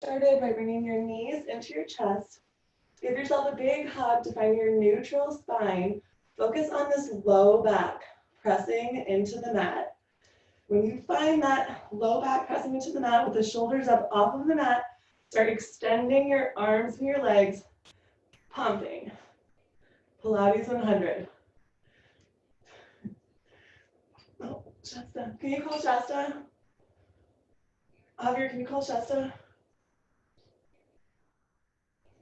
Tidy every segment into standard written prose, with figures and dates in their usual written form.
Started by bringing your knees into your chest. Give yourself a big hug to find your neutral spine. Focus on this low back, pressing into the mat. When you find that low back pressing into the mat with the shoulders up off of the mat, start extending your arms and your legs, pumping. Pilates 100. Oh, Shasta. Can you call Shasta? Javier, can you call Shasta?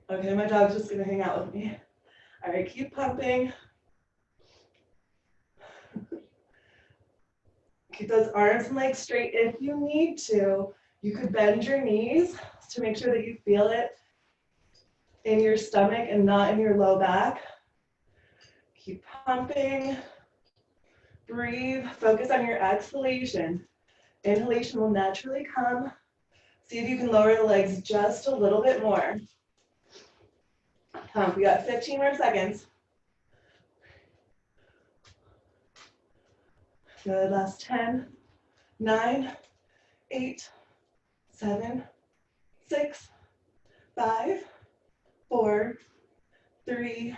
Okay, my dog's just gonna hang out with me. All right, keep pumping. Keep those arms and legs straight. If you need to, you could bend your knees to make sure that you feel it in your stomach and not in your low back. Keep pumping. Breathe. Focus on your exhalation. Inhalation will naturally come. See if you can lower the legs just a little bit more. Pump. We got 15 more seconds. Good. Last 10, 9, 8, 7, 6, 5, 4, 3,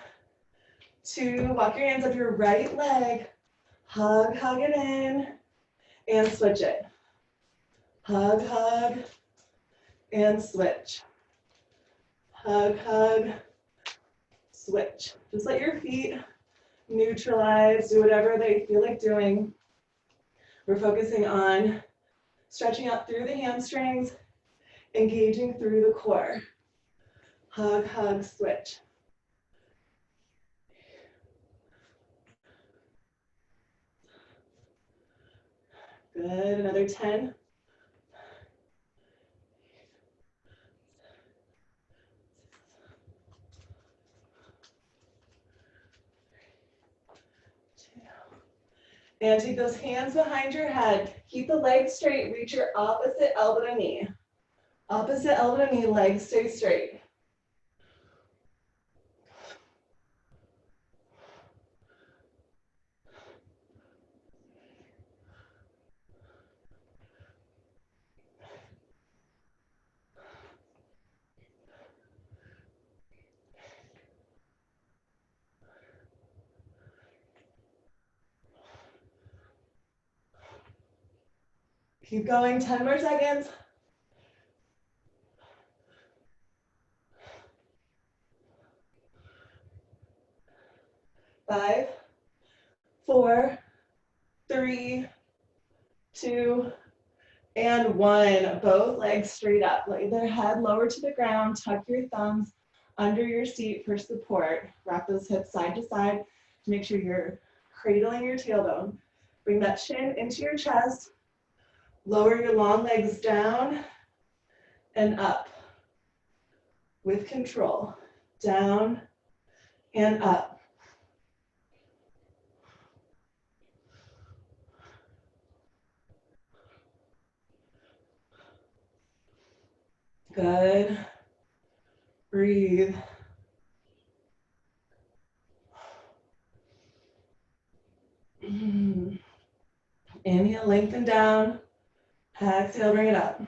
2. Walk your hands up your right leg. Hug it in, and switch it. Hug, and switch. Hug, switch. Just let your feet neutralize, do whatever they feel like doing. We're focusing on stretching out through the hamstrings, engaging through the core. Hug, switch. Good, another 10. And take those hands behind your head. Keep the legs straight. Reach your opposite elbow to knee. Opposite elbow to knee, legs stay straight. Keep going, 10 more seconds. 5, 4, 3, 2, and 1. Both legs straight up. Lay the head lower to the ground. Tuck your thumbs under your seat for support. Wrap those hips side to side to make sure you're cradling your tailbone. Bring that chin into your chest. Lower your long legs down and up with control. Down and up. Good. Breathe. Inhale, lengthen down. Exhale, bring it up.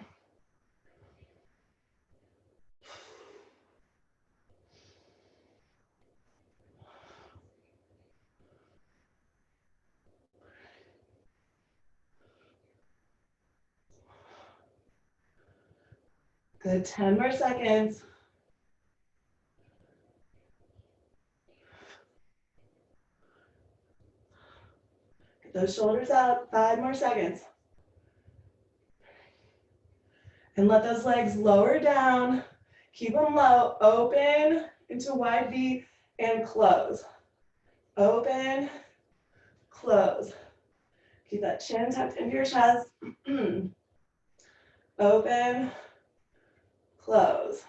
Good, 10 more seconds. Get those shoulders out, 5 more seconds. And let those legs lower down. Keep them low, open into wide V and close. Open, close. Keep that chin tucked into your chest. Open, close.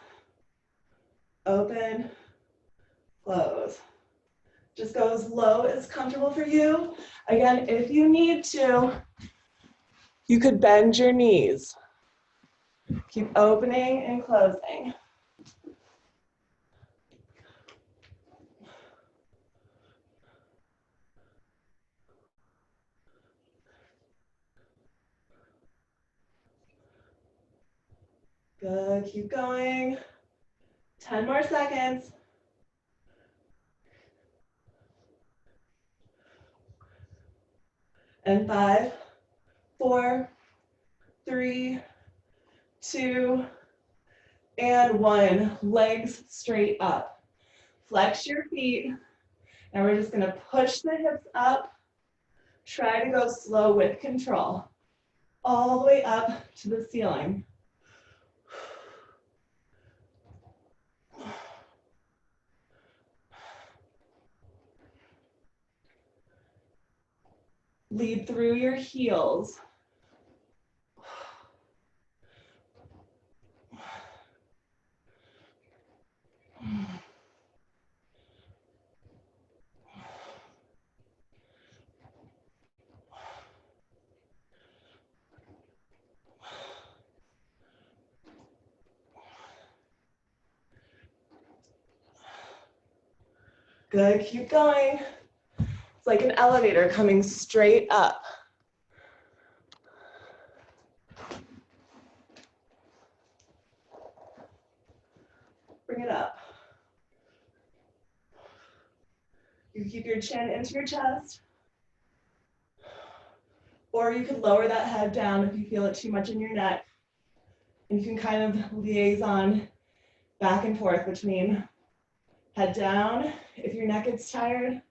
Open, close. Just go as low as comfortable for you. Again, if you need to, you could bend your knees. Keep opening and closing. Good, keep going. 10 more seconds. And 5, 4, 3, 2, and 1. Legs straight up. Flex your feet. And we're just gonna push the hips up. Try to go slow with control. All the way up to the ceiling. Lead through your heels. Good, keep going. It's like an elevator coming straight up. Bring it up. You keep your chin into your chest. Or you could lower that head down if you feel it too much in your neck. And you can kind of liaison back and forth between head down if your neck gets tired,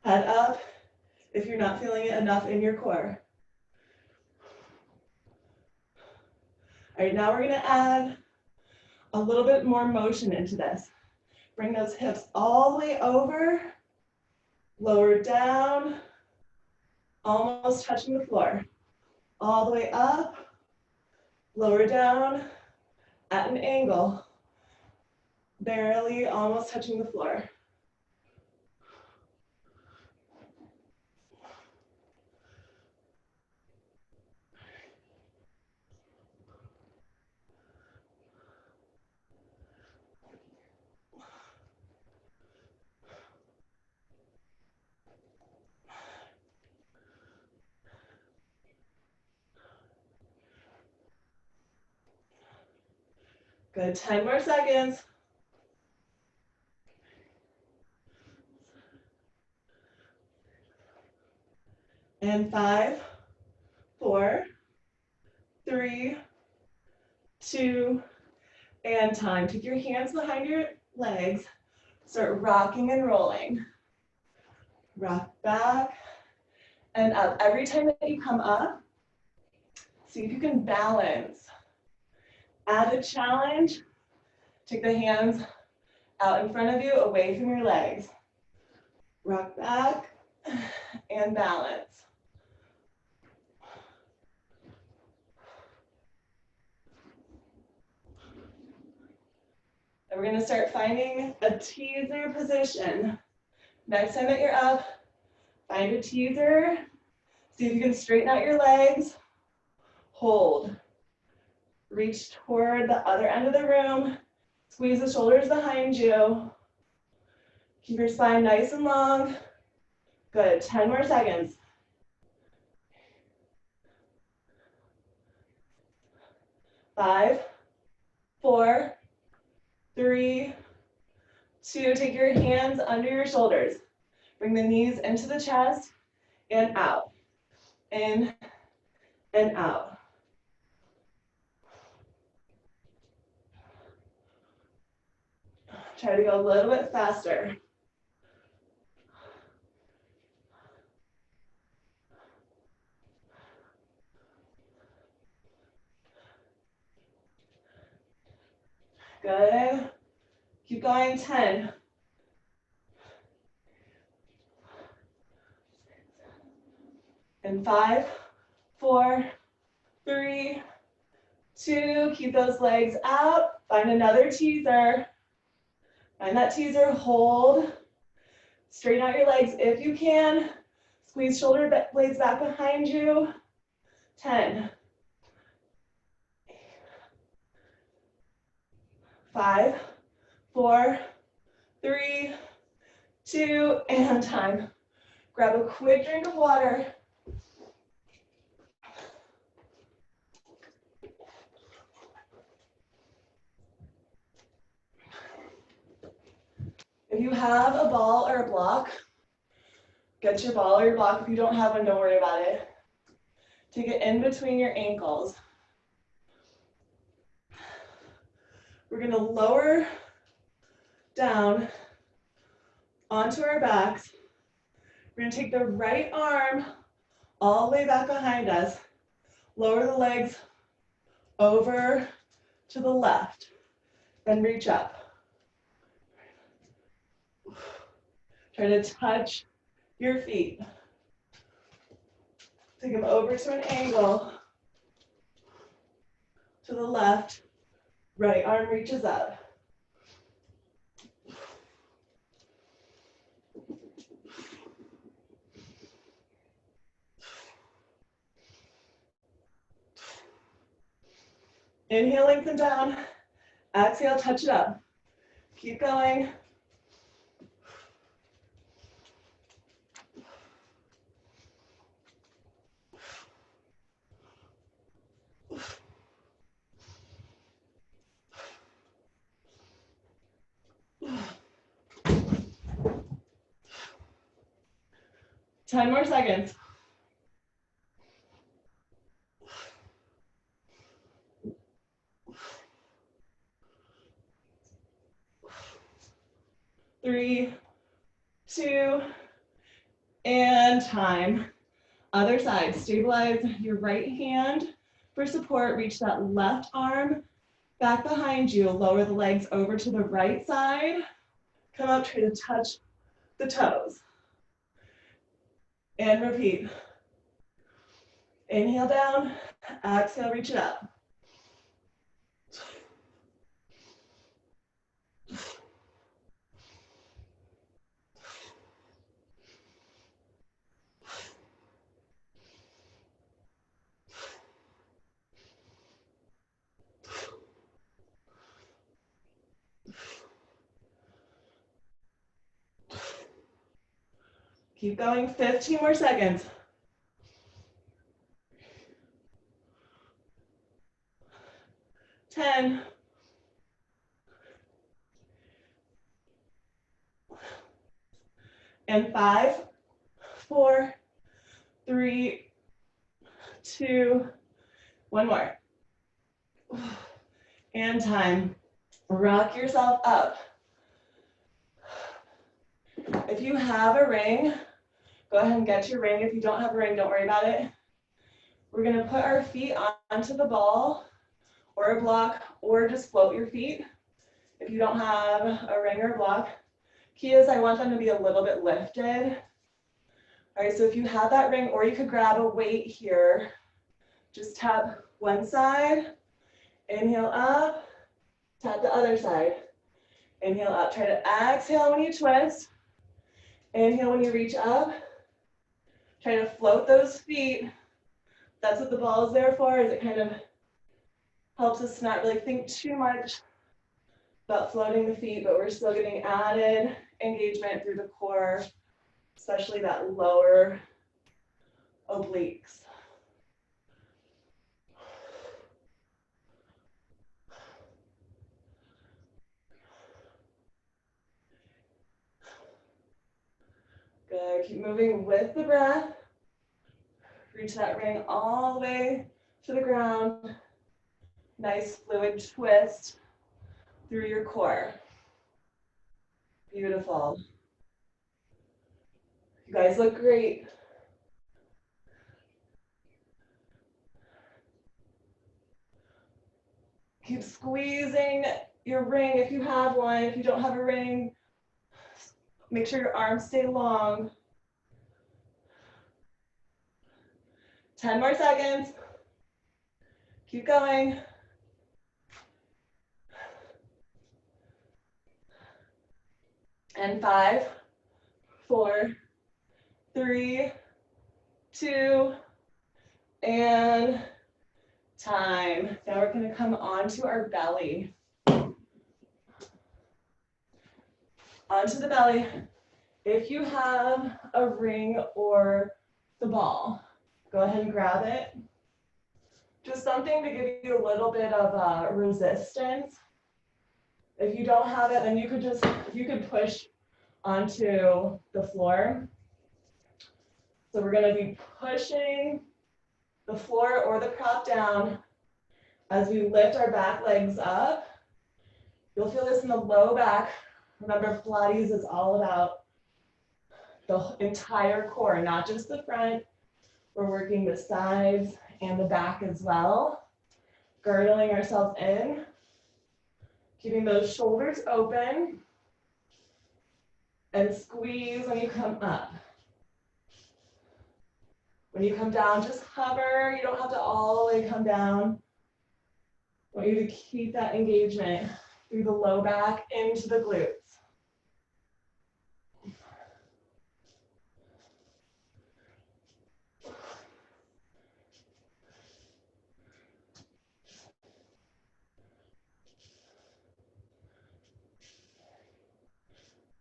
head up if you're not feeling it enough in your core. All right, now we're gonna add a little bit more motion into this. Bring those hips all the way over, lower down, almost touching the floor. All the way up, lower down, at an angle, barely almost touching the floor. Good, 10 more seconds. And 5, 4, 3, 2, and time. Take your hands behind your legs. Start rocking and rolling. Rock back and up. Every time that you come up, see if you can balance. Add a challenge. Take the hands out in front of you, away from your legs. Rock back and balance. And we're gonna start finding a teaser position. Next time that you're up, find a teaser. See if you can straighten out your legs. Hold. Reach toward the other end of the room. Squeeze the shoulders behind you. Keep your spine nice and long. Good, 10 more seconds. 5, 4, 3, 2. Take your hands under your shoulders. Bring the knees into the chest and out. In and out. Try to go a little bit faster. Good. Keep going, 10. And 5, 4, 3, 2. Keep those legs out. Find another teaser. Find that teaser, hold. Straighten out your legs if you can. Squeeze shoulder blades back behind you. 10. 5, 4, 3, 2, and time. Grab a quick drink of water. If you have a ball or a block, get your ball or your block. If you don't have one, don't worry about it. Take it in between your ankles. We're gonna lower down onto our backs. We're gonna take the right arm all the way back behind us. Lower the legs over to the left. Then reach up. Try to touch your feet. Take them over to an angle. To the left. Right arm reaches up. Inhale, lengthen down. Exhale, touch it up. Keep going. Ten more seconds. Three, two, and time. Other side, stabilize your right hand for support. Reach that left arm back behind you. Lower the legs over to the right side. Come up, try to touch the toes. And repeat. Inhale down, exhale, reach it up. Keep going, 15 more seconds. 10. 5, 4, 3, 2, one more. And time. Rock yourself up. If you have a ring, go ahead and get your ring. If you don't have a ring, don't worry about it. We're gonna put our feet onto the ball or a block, or just float your feet. If you don't have a ring or a block, key is I want them to be a little bit lifted. All right, so if you have that ring, or you could grab a weight here, just tap one side, inhale up, tap the other side, inhale up. Try to exhale when you twist, inhale when you reach up. Try to float those feet. That's what the ball is there for, is it kind of helps us not really think too much about floating the feet, but we're still getting added engagement through the core, especially that lower obliques. Good, keep moving with the breath. Reach that ring all the way to the ground. Nice fluid twist through your core. Beautiful. You guys look great. Keep squeezing your ring if you have one. If you don't have a ring, make sure your arms stay long. 10 more seconds. Keep going. And 5, 4, 3, 2, and time. Now we're going to come onto our belly. Onto the belly. If you have a ring or the ball, go ahead and grab it. Just something to give you a little bit of resistance. If you don't have it, then you could push onto the floor. So we're going to be pushing the floor or the prop down as we lift our back legs up. You'll feel this in the low back. Remember, Pilates is all about the entire core, not just the front. We're working the sides and the back as well. Girdling ourselves in, keeping those shoulders open, and squeeze when you come up. When you come down, just hover. You don't have to all the way come down. I want you to keep that engagement through the low back into the glutes.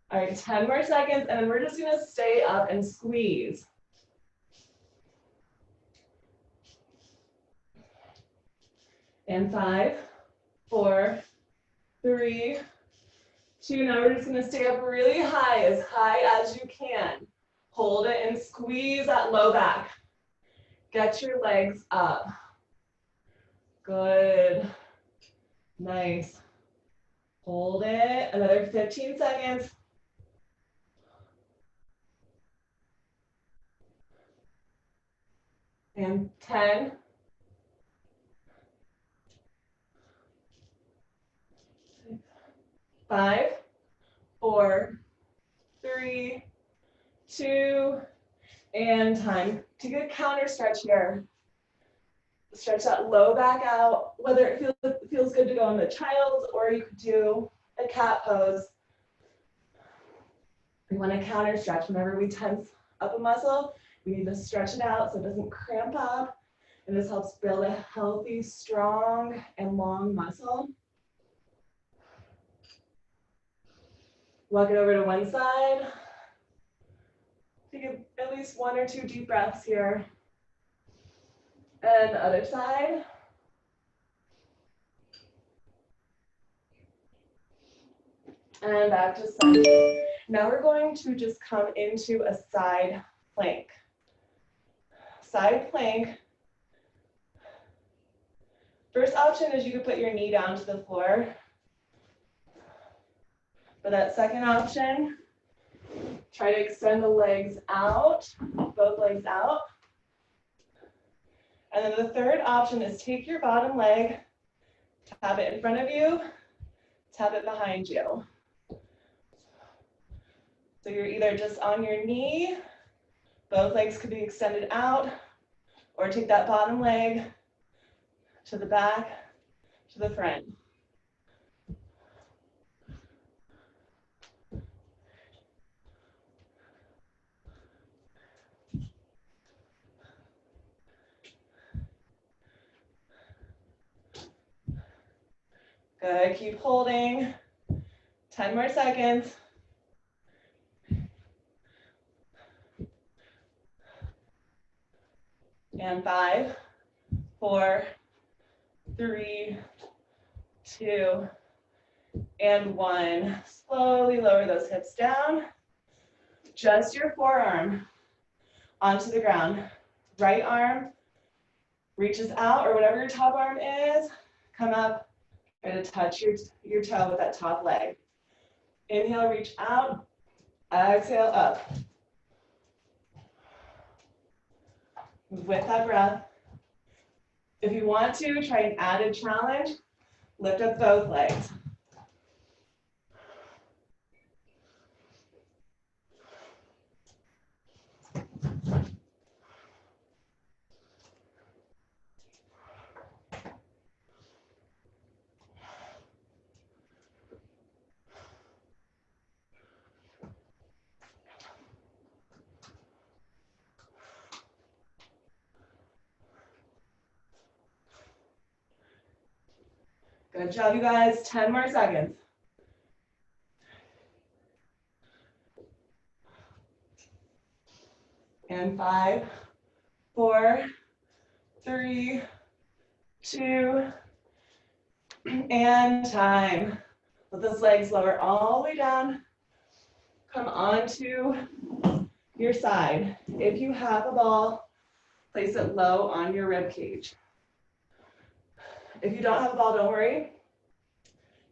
All right, 10 more seconds, and then we're just gonna stay up and squeeze. And 5, 4, 3, 2. Now we're just gonna stay up really high as you can. Hold it and squeeze that low back. Get your legs up. Good. Nice. Hold it. Another 15 seconds. And 10. 5, 4, 3, 2, and time. Take a counter stretch here. Stretch that low back out, whether it feels good to go in the child's or you could do a cat pose. We want to counter stretch. Whenever we tense up a muscle, we need to stretch it out so it doesn't cramp up. And this helps build a healthy, strong, and long muscle. Walk it over to one side. Take at least 1 or 2 deep breaths here. And the other side. And back to side. Now we're going to just come into a side plank. Side plank. First option is you could put your knee down to the floor. For that second option, try to extend the legs out, both legs out. And then the third option is take your bottom leg, tap it in front of you, tap it behind you. So you're either just on your knee, both legs could be extended out, or take that bottom leg to the back, to the front. Good, keep holding. 10 more seconds. And 5, 4, 3, 2, and 1. Slowly lower those hips down. Just your forearm onto the ground. Right arm reaches out, or whatever your top arm is. Come up, try to touch your toe with that top leg. Inhale, reach out. Exhale, up. With that breath. If you want to, try an added challenge. Lift up both legs. Good job, you guys. 10 more seconds. And 5, 4, 3, 2, and time. Let those legs lower all the way down. come onto your side. If you have a ball, place it low on your rib cage. If you don't have a ball, don't worry.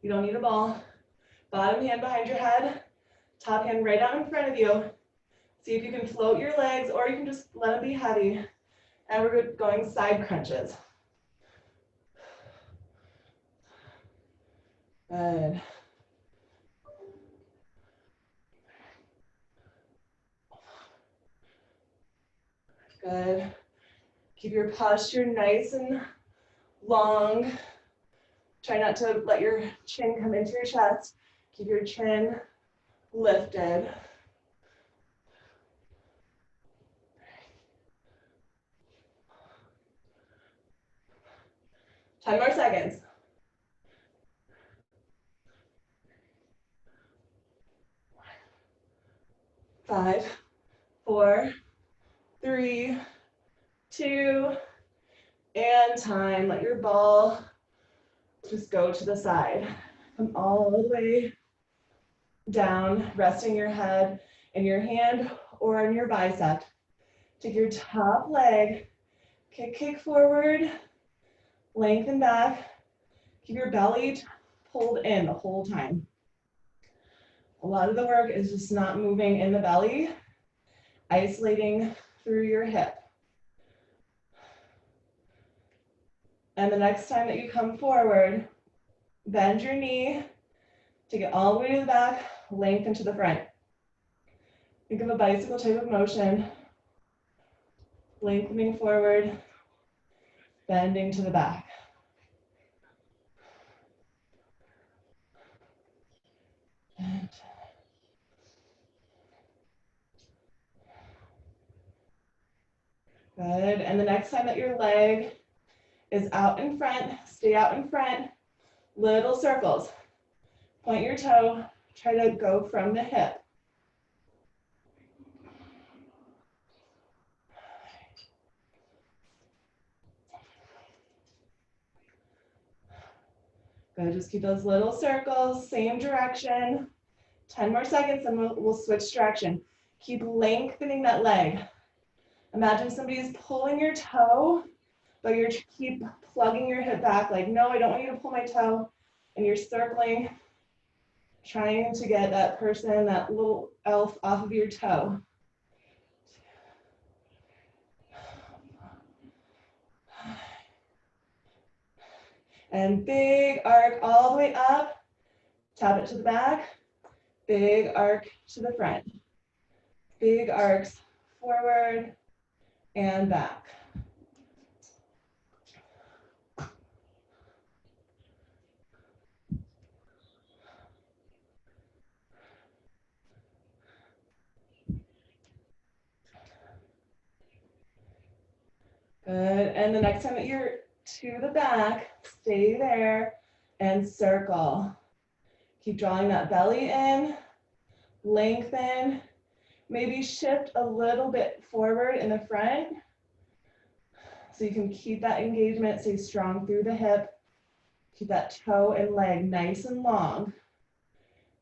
You don't need a ball. Bottom hand behind your head, top hand right out in front of you. See if you can float your legs, or you can just let them be heavy. And we're going side crunches. Good. Good. Keep your posture nice and long. Try not to let your chin come into your chest. Keep your chin lifted. Ten more seconds. 5, 4, 3, 2, and time. Let your ball just go to the side. Come all the way down, resting your head in your hand or in your bicep. Take your top leg, kick forward, lengthen back. Keep your belly pulled in the whole time. A lot of the work is just not moving in the belly, isolating through your hip. And the next time that you come forward, bend your knee, take it all the way to the back, lengthen to the front. Think of a bicycle type of motion, lengthening forward, bending to the back. Good, and the next time that your leg is out in front, stay out in front, little circles. Point your toe, try to go from the hip. Good, just keep those little circles, same direction. 10 more seconds and we'll switch direction. Keep lengthening that leg. Imagine somebody's pulling your toe, but you keep plugging your hip back like, no, I don't want you to pull my toe. And you're circling, trying to get that person, that little elf off of your toe. And big arc all the way up, tap it to the back, big arc to the front. Big arcs forward and back. Good, and the next time that you're to the back, stay there and circle. Keep drawing that belly in, lengthen, maybe shift a little bit forward in the front so you can keep that engagement, stay strong through the hip. Keep that toe and leg nice and long.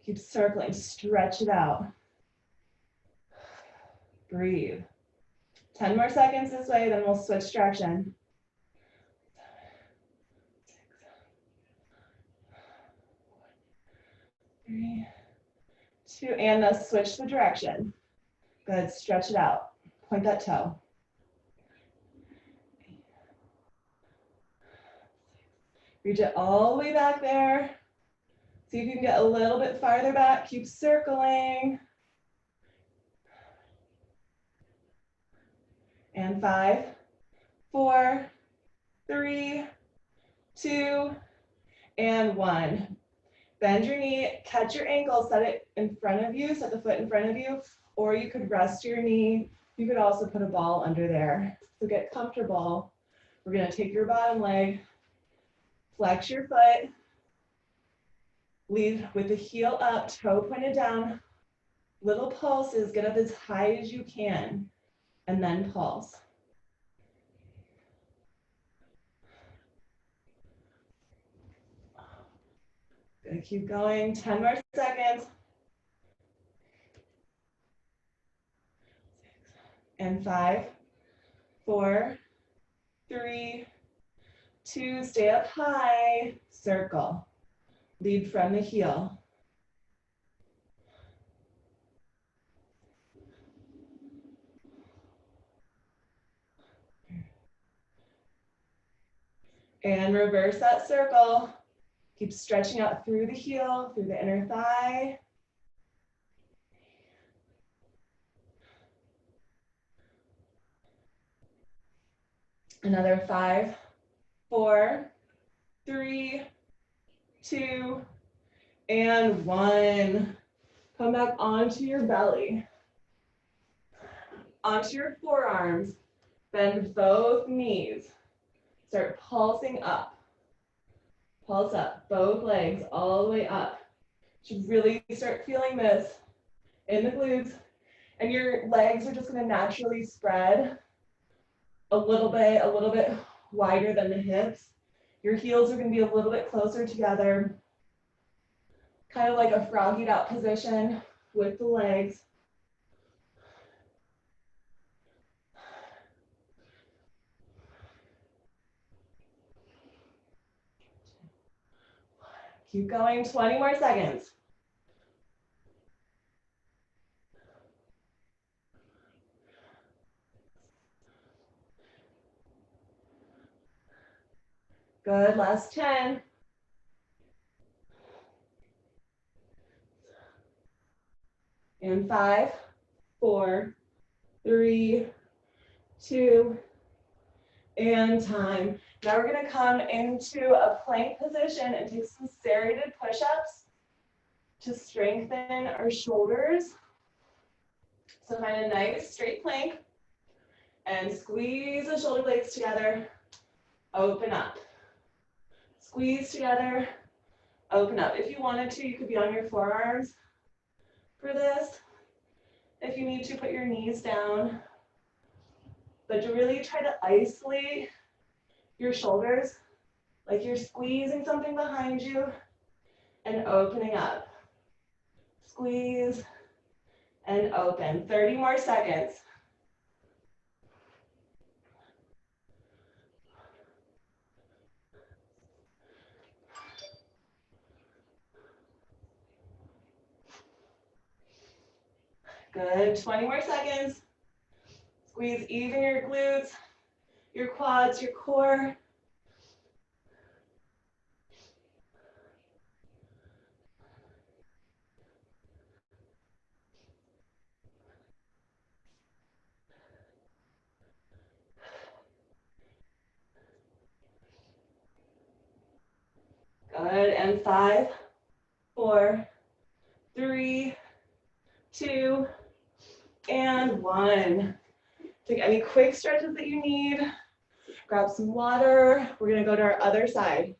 Keep circling, stretch it out. Breathe. 10 more seconds this way, then we'll switch direction. 3, 2, and now switch the direction. Good, stretch it out. Point that toe. Reach it all the way back there. See if you can get a little bit farther back. Keep circling. And 5, 4, 3, 2, and 1. Bend your knee, catch your ankle, set it in front of you, set the foot in front of you, or you could rest your knee. You could also put a ball under there. So get comfortable. We're gonna take your bottom leg, flex your foot, lead with the heel up, toe pointed down, little pulses, get up as high as you can, and then pulse. Gonna keep going, 10 more seconds. And 5, 4, 3, 2, stay up high, circle. Lead from the heel. And reverse that circle. Keep stretching out through the heel, through the inner thigh. Another 5, 4, 3, 2, and 1. Come back onto your belly, onto your forearms. Bend both knees. Start pulsing up. Pulse up, both legs all the way up. You should really start feeling this in the glutes. And your legs are just going to naturally spread a little bit wider than the hips. Your heels are going to be a little bit closer together, kind of like a froggied out position with the legs. Keep going, 20 more seconds. Good, last 10. And 5, 4, 3, 2, and time. Now we're gonna come into a plank position and take some serrated push-ups to strengthen our shoulders. So find a nice straight plank and squeeze the shoulder blades together, open up. Squeeze together, open up. If you wanted to, you could be on your forearms for this. If you need to, put your knees down. But to really try to isolate your shoulders, like you're squeezing something behind you and opening up. Squeeze and open. 30 more seconds. Good, 20 more seconds. Squeeze even your glutes, your quads, your core. Good, and 5, 4, 3, 2, and 1. Take any quick stretches that you need. Grab some water. We're gonna go to our other side.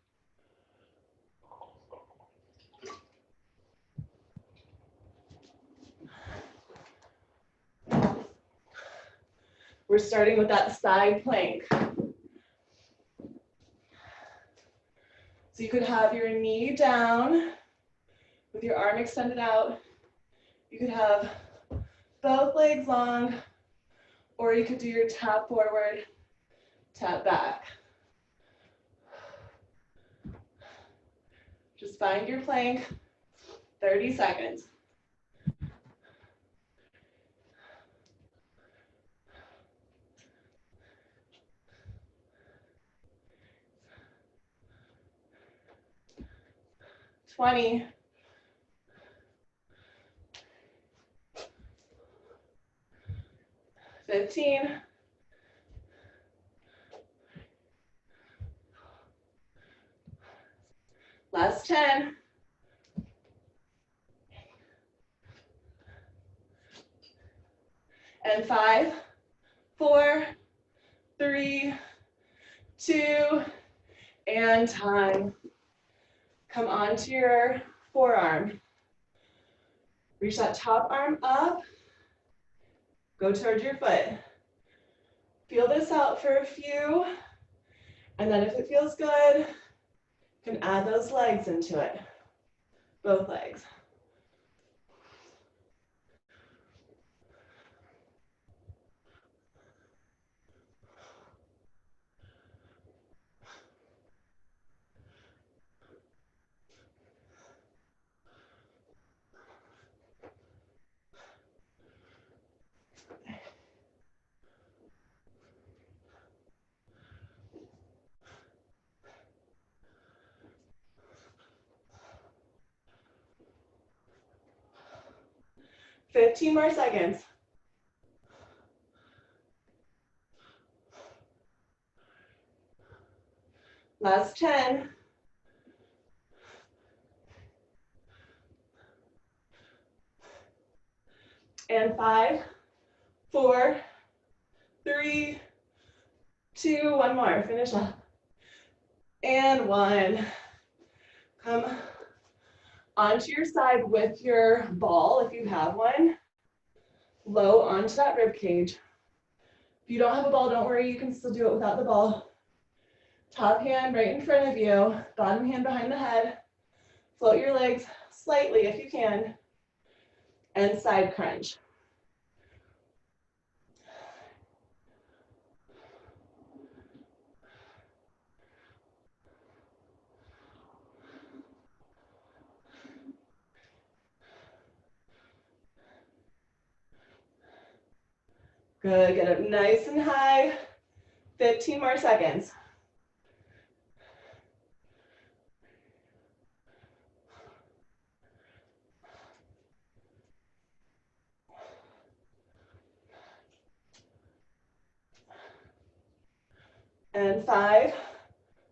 We're starting with that side plank. So you could have your knee down with your arm extended out. You could have both legs long, or you could do your tap forward, tap back. Just find your plank, 30 seconds. Twenty. 15. Last 10. And 5, 4, 3, 2, and time. Come onto your forearm. Reach that top arm up. Go towards your foot. Feel this out for a few. And then if it feels good, you can add those legs into it. Both legs. 15 more seconds. Last 10. And 5, 4, 3, 2, one more. Finish up. And 1. Come onto your side with your ball, if you have one, low onto that rib cage. If you don't have a ball, don't worry, you can still do it without the ball. Top hand right in front of you, bottom hand behind the head. Float your legs slightly if you can, and side crunch. Good, get up nice and high. 15 more seconds. And 5,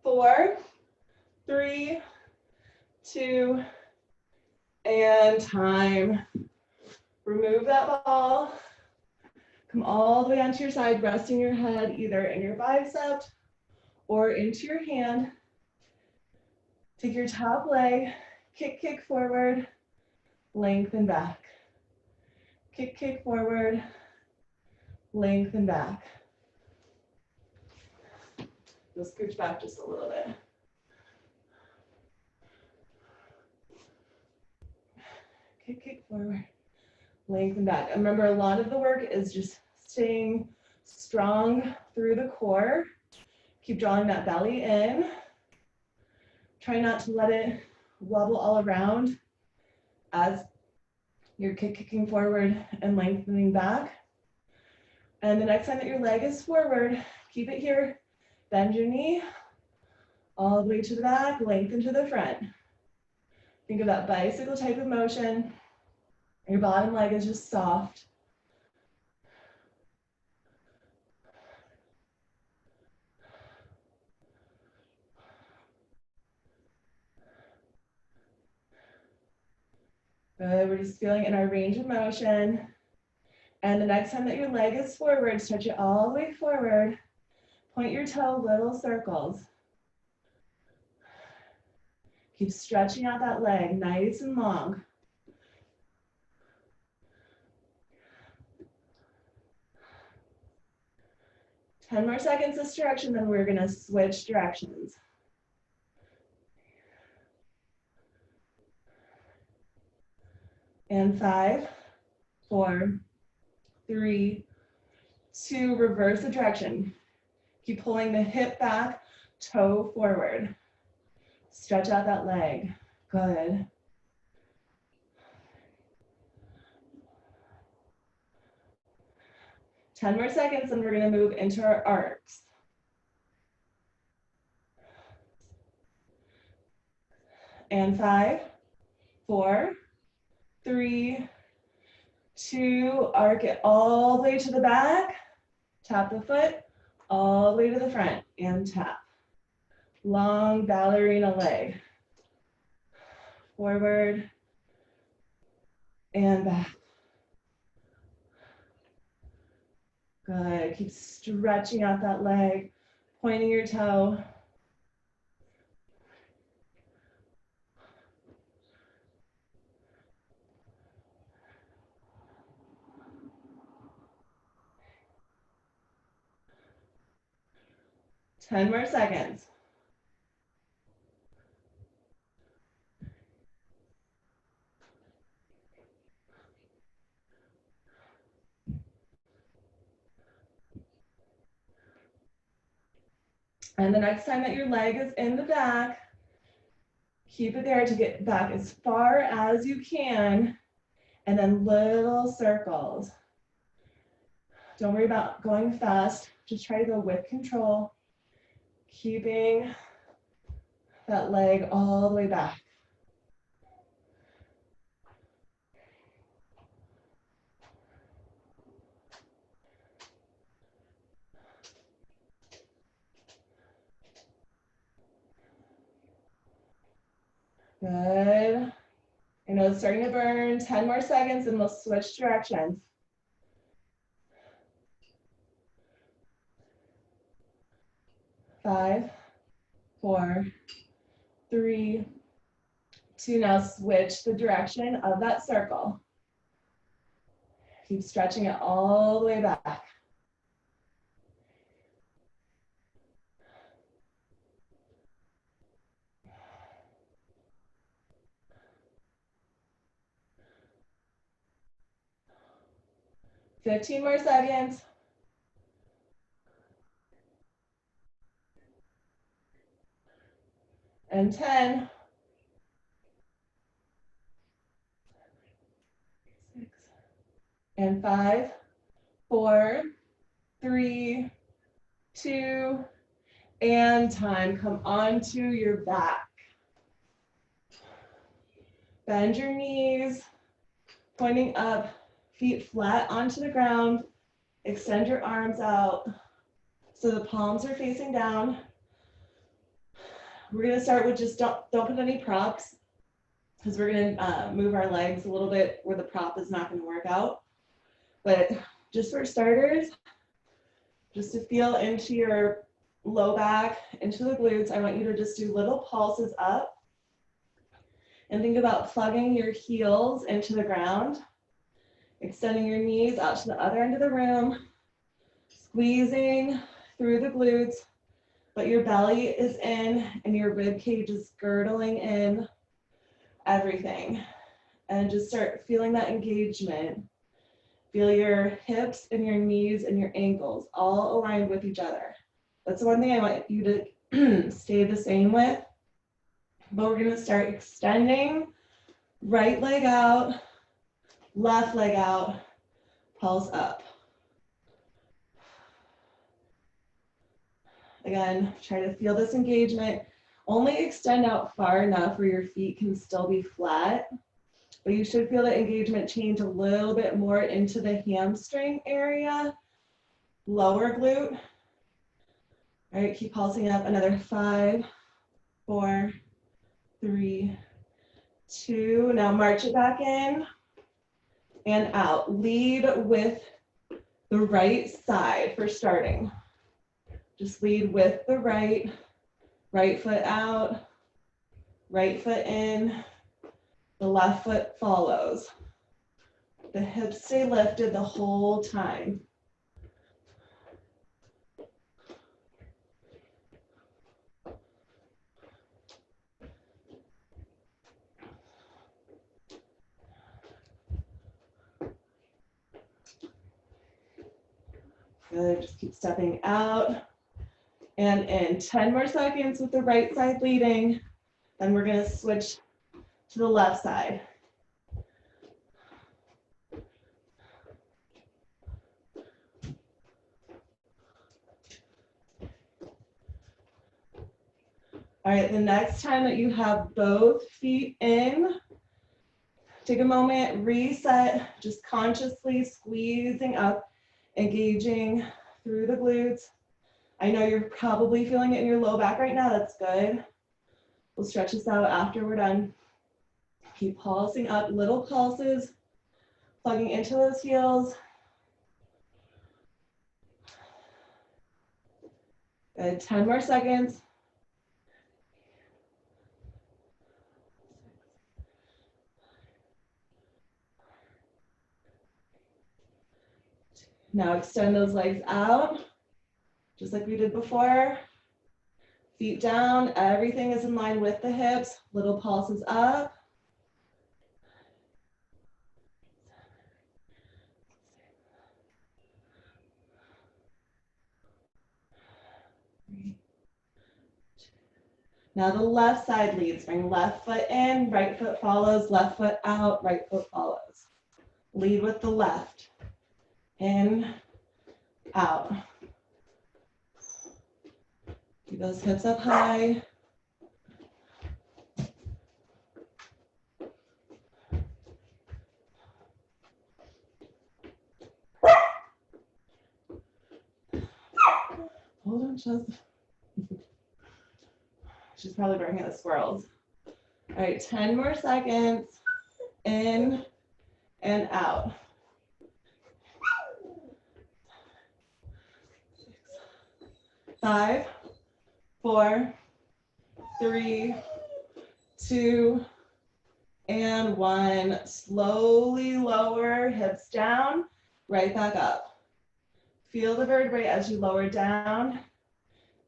4, 3, 2, and time. Remove that ball. Come all the way onto your side, resting your head either in your bicep or into your hand. Take your top leg, kick forward, lengthen back. Kick forward, lengthen back. You'll scooch back just a little bit. Kick forward, lengthen back. And remember, a lot of the work is just staying strong through the core. Keep drawing that belly in. Try not to let it wobble all around as you're kicking forward and lengthening back. And the next time that your leg is forward, keep it here. Bend your knee all the way to the back, lengthen to the front. Think of that bicycle type of motion. Your bottom leg is just soft. Good, we're just feeling in our range of motion. And the next time that your leg is forward, stretch it all the way forward. Point your toe, little circles. Keep stretching out that leg, nice and long. Ten more seconds this direction, then we're gonna switch directions. And 5, 4, 3, 2, reverse the direction. Keep pulling the hip back, toe forward. Stretch out that leg. Good. Ten more seconds, and we're gonna move into our arcs. And 5, 4, 3, 2, arc it all the way to the back. Tap the foot all the way to the front and tap. Long ballerina leg. Forward and back. Good. Keep stretching out that leg, pointing your toe. Ten more seconds. And the next time that your leg is in the back, keep it there to get back as far as you can, and then little circles. Don't worry about going fast. Just try to go with control, keeping that leg all the way back. Good. I know it's starting to burn. 10 more seconds and we'll switch directions. 5, 4, 3, 2. Now switch the direction of that circle. Keep stretching it all the way back. Fifteen more seconds. And 10. 6. And 5, 4, 3, 2, and time. Come onto your back. Bend your knees, pointing up, feet flat onto the ground. Extend your arms out so the palms are facing down. We're gonna start with just don't put any props because we're gonna move our legs a little bit where the prop is not gonna work out. But just for starters, just to feel into your low back, into the glutes, I want you to just do little pulses up and think about plugging your heels into the ground, extending your knees out to the other end of the room, squeezing through the glutes, but your belly is in and your rib cage is girdling in everything. And just start feeling that engagement. Feel your hips and your knees and your ankles all aligned with each other. That's one thing I want you to stay the same with. But we're gonna start extending, right leg out, left leg out, pulse up. Again, try to feel this engagement. Only extend out far enough where your feet can still be flat, but you should feel the engagement change a little bit more into the hamstring area, lower glute. All right, keep pulsing up. Another 5, 4, 3, 2. Now march it back in and out. Lead with the right side for starting. Just lead with the right foot out, right foot in, the left foot follows. The hips stay lifted the whole time. Good, just keep stepping out and in. 10 more seconds with the right side leading. Then we're gonna switch to the left side. All right, the next time that you have both feet in, take a moment, reset, just consciously squeezing up, engaging through the glutes. I know you're probably feeling it in your low back right now. That's good. We'll stretch this out after we're done. Keep pulsing up, little pulses, plugging into those heels. Good, 10 more seconds. Now extend those legs out, just like we did before. Feet down, everything is in line with the hips. Little pulses up. Now the left side leads. Bring left foot in, right foot follows, left foot out, right foot follows. Lead with the left. In, out. Keep those hips up high. Hold on, Chelsea. She's probably barking at the squirrels. All All right, 10 more seconds. In and out. 5, 4, 3, 2, and 1. Slowly lower, hips down, right back up. Feel the vertebrae as you lower down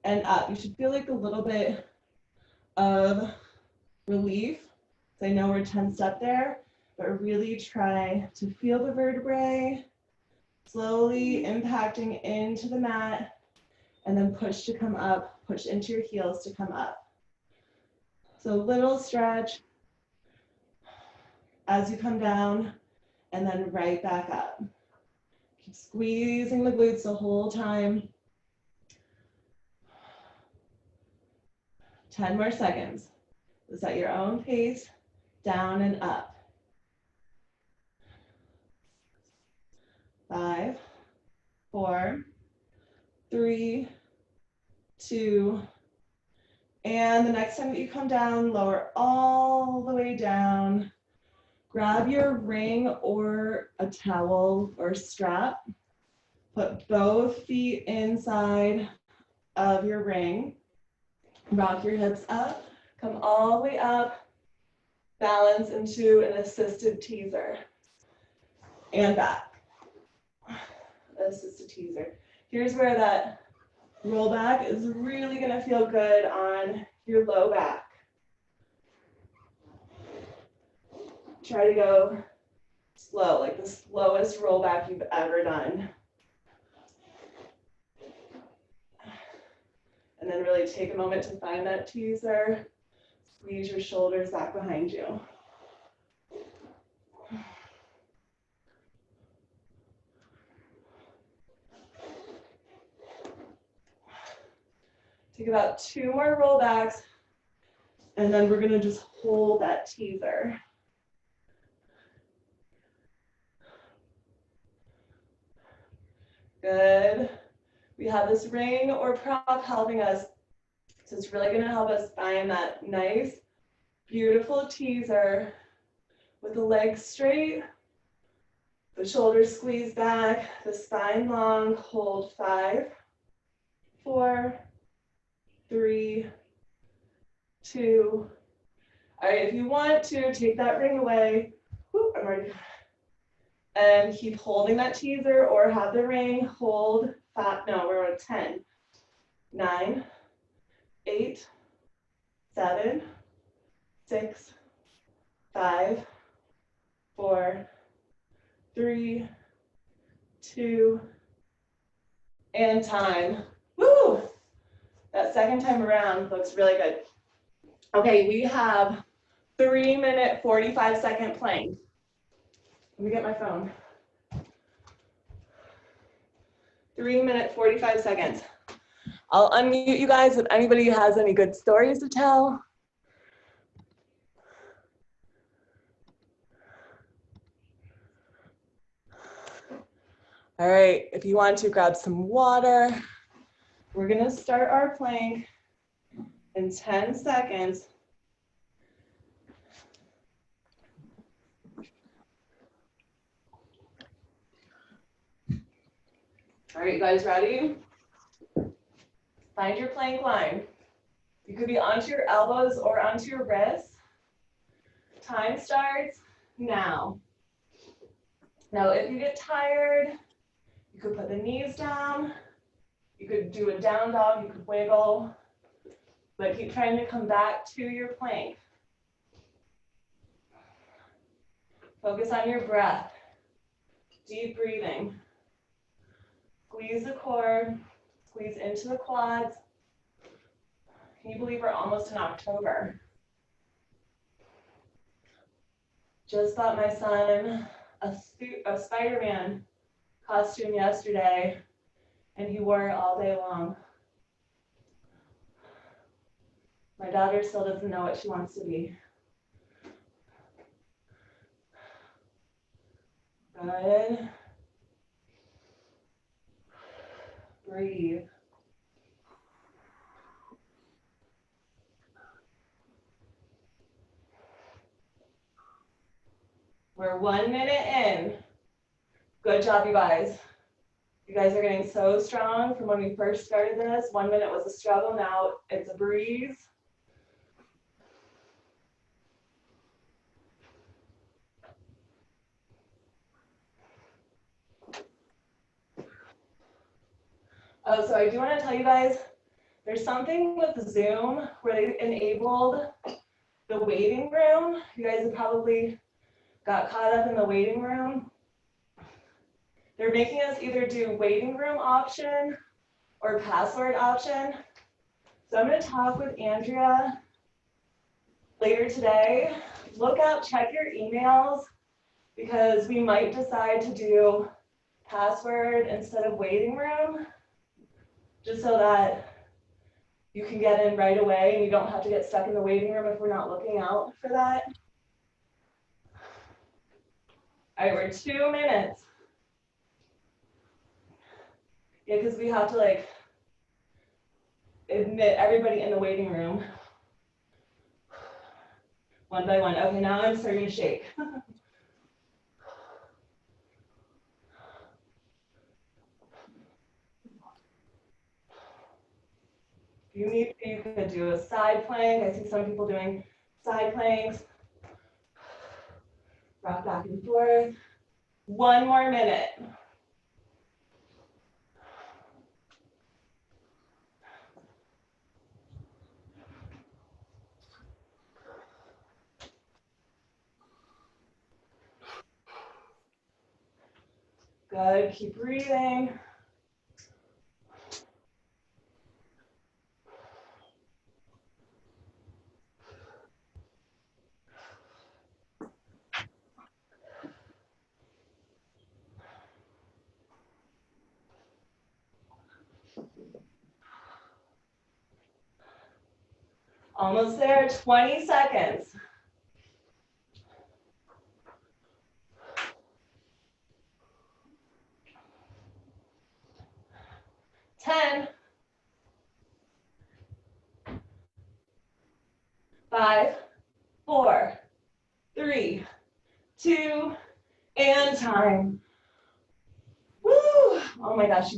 and up. You should feel like a little bit of relief. So I know we're tensed up there, but really try to feel the vertebrae slowly impacting into the mat, and then push to come up, push into your heels to come up. So little stretch as you come down, and then right back up. Keep squeezing the glutes the whole time. 10 more seconds. Just at your own pace, down and up. 5, 4, 3, 2, and the next time that you come down, lower all the way down. Grab your ring or a towel or strap. Put both feet inside of your ring. Rock your hips up. Come all the way up. Balance into an assisted teaser. And back. Assisted teaser. Here's where that roll back is really going to feel good on your low back. Try to go slow, like the slowest roll back you've ever done. And then really take a moment to find that teaser. Squeeze your shoulders back behind you. Take about 2 more rollbacks, and then we're going to just hold that teaser. Good. We have this ring or prop helping us. So it's really going to help us find that nice, beautiful teaser with the legs straight, the shoulders squeezed back, the spine long. Hold 5, 4, 3, 2. All right, if you want to, take that ring away. Whoop, I'm ready. And keep holding that teaser or have the ring. Hold 5, no, we're on 10, 9, 8, 7, 6, 5, 4, 3, 2, and time. Woo! That second time around looks really good. Okay, we have 3-minute, 45-second plank. Let me get my phone. 3-minute, 45 seconds. I'll unmute you guys if anybody has any good stories to tell. All right, if you want to grab some water, we're gonna start our plank in 10 seconds. All right, you guys ready? Find your plank line. You could be onto your elbows or onto your wrists. Time starts now. Now, if you get tired, you could put the knees down. You could do a down dog, you could wiggle, but keep trying to come back to your plank. Focus on your breath. Deep breathing. Squeeze the core, squeeze into the quads. Can you believe we're almost in October? Just bought my son a Spider-Man costume yesterday, and he wore it all day long. My daughter still doesn't know what she wants to be. Good. Breathe. We're 1 minute in. Good job, you guys. You guys are getting so strong from when we first started this. 1 minute was a struggle, now it's a breeze. Oh, so I do want to tell you guys, there's something with Zoom where they enabled the waiting room. You guys have probably got caught up in the waiting room. They're making us either do waiting room option or password option. So I'm going to talk with Andrea later today. Look out, check your emails, because we might decide to do password instead of waiting room, just so that you can get in right away and you don't have to get stuck in the waiting room if we're not looking out for that. All right, we're 2 minutes. Yeah, because we have to like admit everybody in the waiting room. One by one. Okay, now I'm starting to shake. If you need, you could do a side plank. I see some people doing side planks. Rock back and forth. 1 more minute. Good, keep breathing. Almost there, 20 seconds. 10, 5, 4, 3, 2, and time. Woo! Oh my gosh,